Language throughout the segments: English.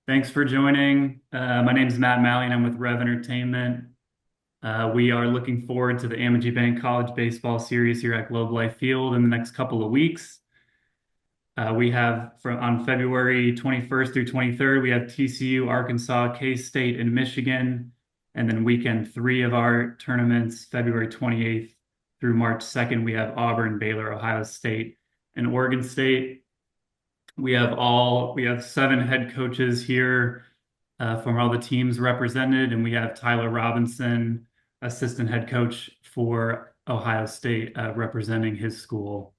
Thanks for joining. My name is Matt Malley, and I'm with Rev Entertainment. We are looking forward to the Amegy Bank College Baseball Series here at Globe Life Field in the next couple of weeks. We have from on February 21st through 23rd, we have TCU, Arkansas, K-State, and Michigan. And then weekend three of our tournaments, February 28th through March 2nd, we have Auburn, Baylor, Ohio State, and Oregon State. We have seven head coaches here from all the teams represented, and we have Tyler Robinson, assistant head coach for Ohio State, representing his school.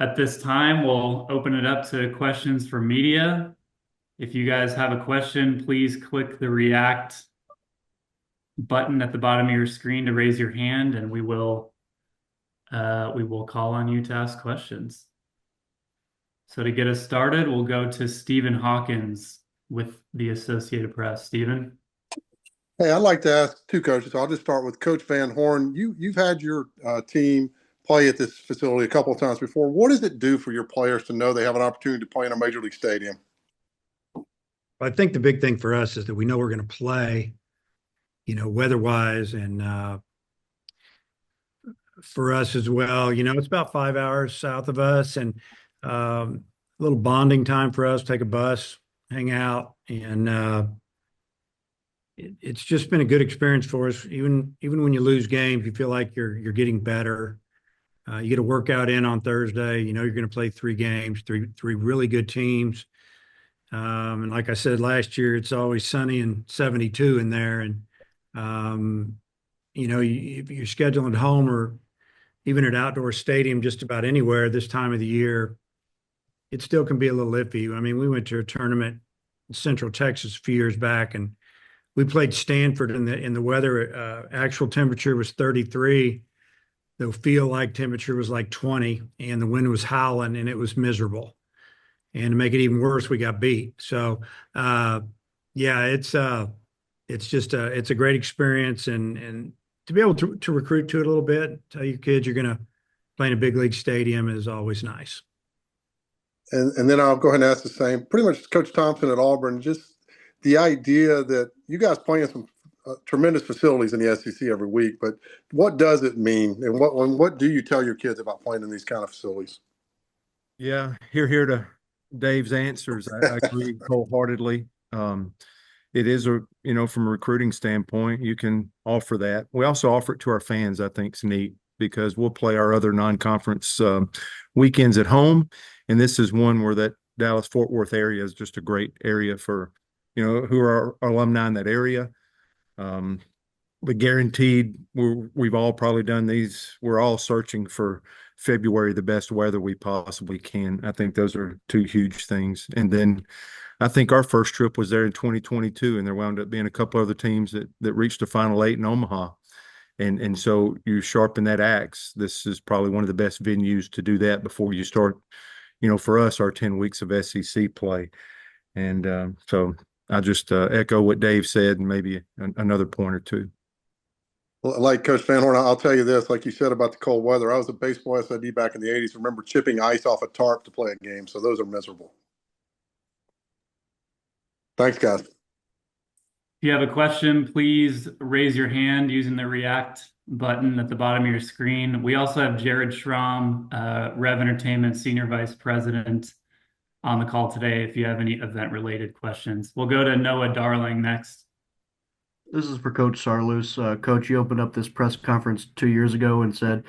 At this time, we'll open it up to questions for media. If you guys have a question, please click the React button at the bottom of your screen to raise your hand, and we will call on you to ask questions. So to get us started, we'll go to Stephen Hawkins with the Associated Press. Stephen? Hey, I'd like to ask two coaches. I'll just start with Coach Van Horn. You've had your team play at this facility a couple of times before. What does it do for your players to know they have an opportunity to play in a major league stadium? I think the big thing for us is that we know we're going to play, weather-wise, and for us as well. It's about 5 hours south of us, and a little bonding time for us. Take a bus, hang out, and it's just been a good experience for us. Even when you lose games, you feel like you're getting better. You get a workout in on Thursday. You know you're going to play three games, three really good teams. And like I said last year, it's always sunny and 72 in there. And, if you're scheduling at home or even at outdoor stadium, just about anywhere this time of the year, it still can be a little iffy. I mean, we went to a tournament in Central Texas a few years back, and we played Stanford in the weather. Actual temperature was 33. The feel like temperature was like 20, and the wind was howling, and it was miserable. And to make it even worse, we got beat. So, yeah, it's a great experience, and to be able to recruit to it a little bit, tell your kids you're going to play in a big league stadium is always nice. And then I'll go ahead and ask the same. Pretty much Coach Thompson at Auburn, just the idea that you guys play in some tremendous facilities in the SEC every week, but what does it mean? And what do you tell your kids about playing in these kind of facilities? Yeah, here to Dave's answers. I agree wholeheartedly. It is from a recruiting standpoint, you can offer that. We also offer it to our fans. I think it's neat because we'll play our other non-conference weekends at home, and this is one where that Dallas-Fort Worth area is just a great area for, who are our alumni in that area. But guaranteed, we've all probably done these. We're all searching for February, the best weather we possibly can. I think those are two huge things. And then I think our first trip was there in 2022, and there wound up being a couple other teams that reached the Final Eight in Omaha. And so you sharpen that axe. This is probably one of the best venues to do that before you start, for us, our 10 weeks of SEC play. And so I just echo what Dave said and maybe another point or two. Well, like Coach Van Horn, I'll tell you this, like you said about the cold weather, I was a baseball SID back in the 80s. Remember chipping ice off a tarp to play a game. So those are miserable. Thanks, guys. If you have a question, please raise your hand using the React button at the bottom of your screen. We also have Jared Schramm, Rev Entertainment Senior Vice President, on the call today if you have any event-related questions. We'll go to Noah Darling next. This is for Coach Sarloos. Coach, you opened up this press conference 2 years ago and said,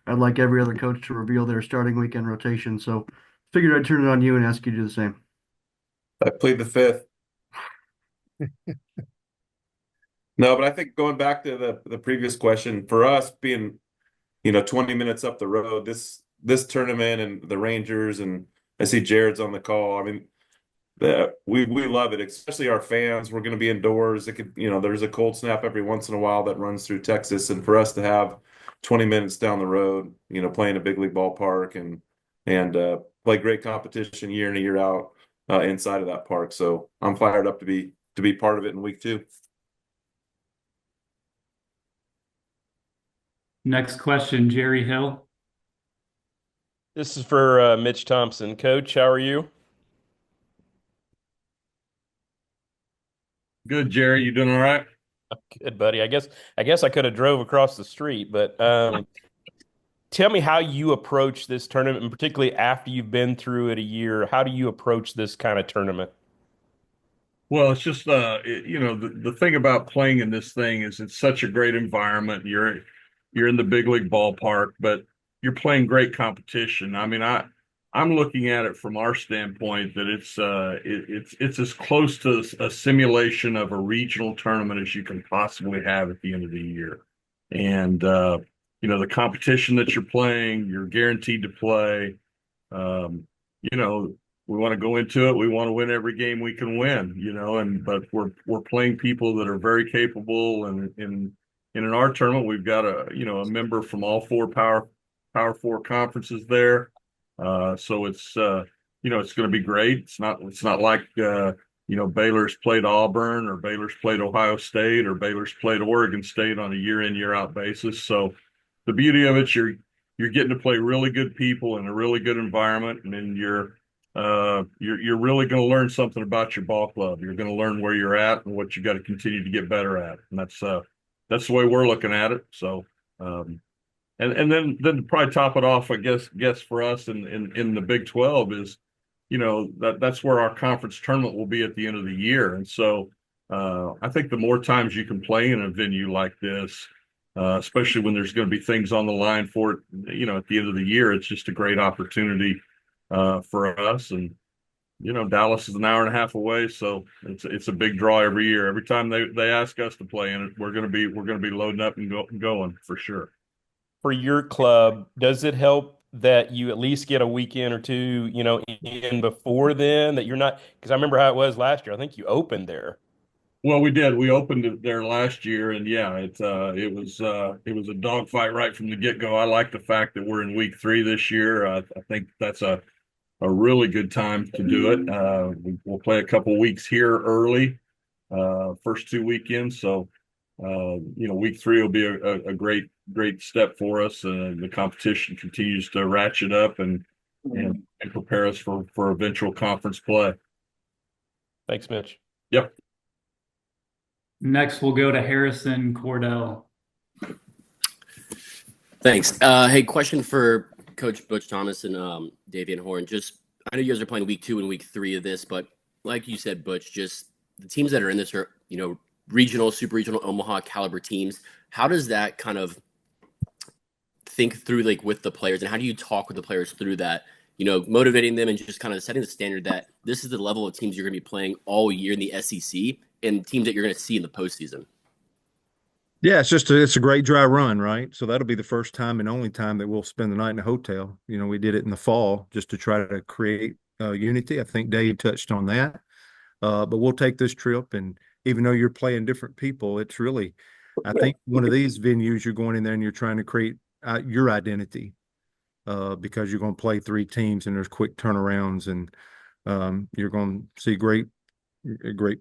I'd like every other coach to reveal their starting weekend rotation. So figured I'd turn it on you and ask you to do the same. I plead the fifth. No, but I think going back to the previous question, for us being, 20 minutes up the road, this tournament and the Rangers, and I see Jared's on the call. I mean, we love it, especially our fans. We're going to be indoors. It could, there's a cold snap every once in a while that runs through Texas, and for us to have 20 minutes down the road, playing a big league ballpark and play great competition year in and year out inside of that park. So I'm fired up to be part of it in week 2. Next question, Jerry Hill. This is for Mitch Thompson. Coach, how are you? Good, Jerry. You doing all right? Good, buddy. I guess I could have drove across the street, but tell me how you approach this tournament, and particularly after you've been through it a year. How do you approach this kind of tournament? Well, it's just the thing about playing in this thing is it's such a great environment. You're in the big league ballpark, but you're playing great competition. I mean, I'm looking at it from our standpoint that it's as close to a simulation of a regional tournament as you can possibly have at the end of the year. And the competition that you're playing, you're guaranteed to play. Um, you know, we want to go into it. We want to win every game we can win, but we're playing people that are very capable. And in our tournament, we've got a member from all four power four conferences there. So it's going to be great. It's not like, Baylor's played Auburn or Baylor's played Ohio State or Baylor's played Oregon State on a year in, year out basis. So the beauty of it, you're getting to play really good people in a really good environment, and then you're really going to learn something about your ball club. You're going to learn where you're at and what you got to continue to get better at, and that's the way we're looking at it. So, and then to probably top it off, I guess for us in the Big 12 is, that's where our conference tournament will be at the end of the year, and so I think the more times you can play in a venue like this, especially when there's going to be things on the line for it, at the end of the year, it's just a great opportunity for us. And Dallas is an hour and a half away, so it's a big draw every year. Every time they ask us to play in it, we're gonna be loading up and going for sure. For your club, does it help that you at least get a weekend or two, in before then, that you're not, because I remember how it was last year. I think you opened there. Well, we did. We opened it there last year, and yeah, it was a dogfight right from the get-go. I like the fact that we're in week 3 this year. I think that's a really good time to do it. We'll play a couple weeks here early, first 2 weekends. So, week 3 will be a great step for us. The competition continues to ratchet up and prepare us for eventual conference play. Thanks, Mitch. Yep. Next, we'll go to Harrison Cordell. Thanks. Hey, question for Coach Butch Thomas and Dave Van Horn. Just, I know you guys are playing week 2 and week 3 of this, but like you said, Butch, just the teams that are in this are, regional, super regional, Omaha caliber teams. How does that kind of think through, like, with the players, and how do you talk with the players through that, motivating them and just kind of setting the standard that this is the level of teams you're going to be playing all year in the SEC and teams that you're going to see in the postseason? Yeah, it's a great dry run, right? So that'll be the first time and only time that we'll spend the night in a hotel. We did it in the fall just to try to create unity. I think Dave touched on that. But we'll take this trip, and even though you're playing different people, it's really, I think one of these venues you're going in there and you're trying to create your identity because you're going to play 3 teams and there's quick turnarounds, and you're going to see great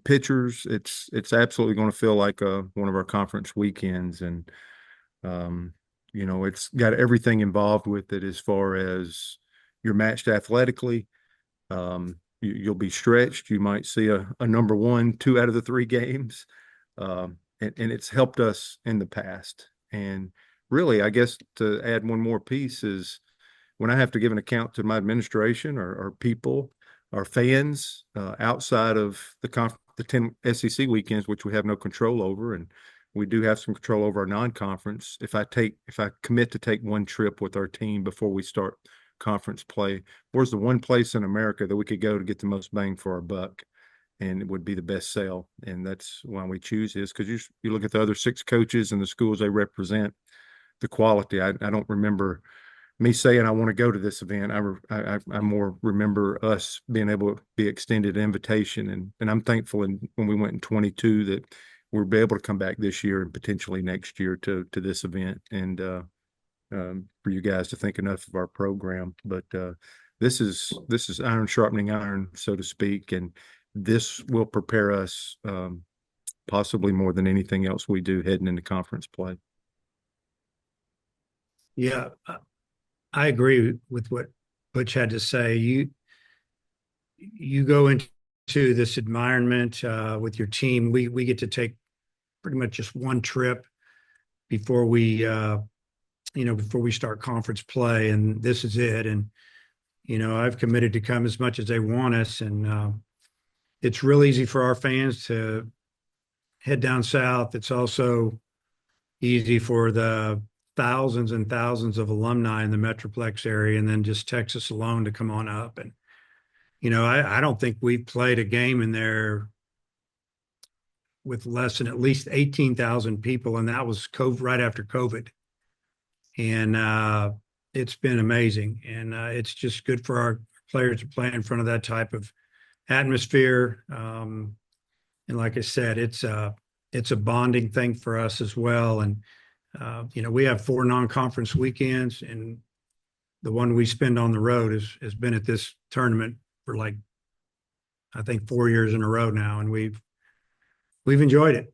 pitchers. It's absolutely going to feel like one of our conference weekends, and it's got everything involved with it as far as you're matched athletically. You'll be stretched. You might see a number 1, 2 out of the 3 games, and it's helped us in the past. And really, I guess to add one more piece is when I have to give an account to my administration or people, our fans, outside of the 10 SEC weekends, which we have no control over, and we do have some control over our non-conference. If I commit to take one trip with our team before we start conference play, where's the one place in America that we could go to get the most bang for our buck, and it would be the best sale? And that's why we choose this, because you look at the other 6 coaches and the schools they represent, the quality. I don't remember me saying I want to go to this event. I more remember us being able to be extended invitation, and I'm thankful when we went in 22 that we'll be able to come back this year and potentially next year to this event, and for you guys to think enough of our program. But this is iron sharpening iron, so to speak, and this will prepare us possibly more than anything else we do heading into conference play. Yeah, I agree with what Butch had to say. You go into to this environment with your team. We get to take pretty much just one trip before we before we start conference play, and this is it. And I've committed to come as much as they want us, and it's real easy for our fans to head down south. It's also easy for the thousands and thousands of alumni in the Metroplex area, and then just Texas alone to come on up. And I don't think we've played a game in there with less than at least 18,000 people, and that was COVID, right after COVID. And it's been amazing, and it's just good for our players to play in front of that type of atmosphere. And like I said, it's a bonding thing for us as well. And we have 4 non-conference weekends, and the one we spend on the road has been at this tournament for, like, I think 4 years in a row now, and we've enjoyed it.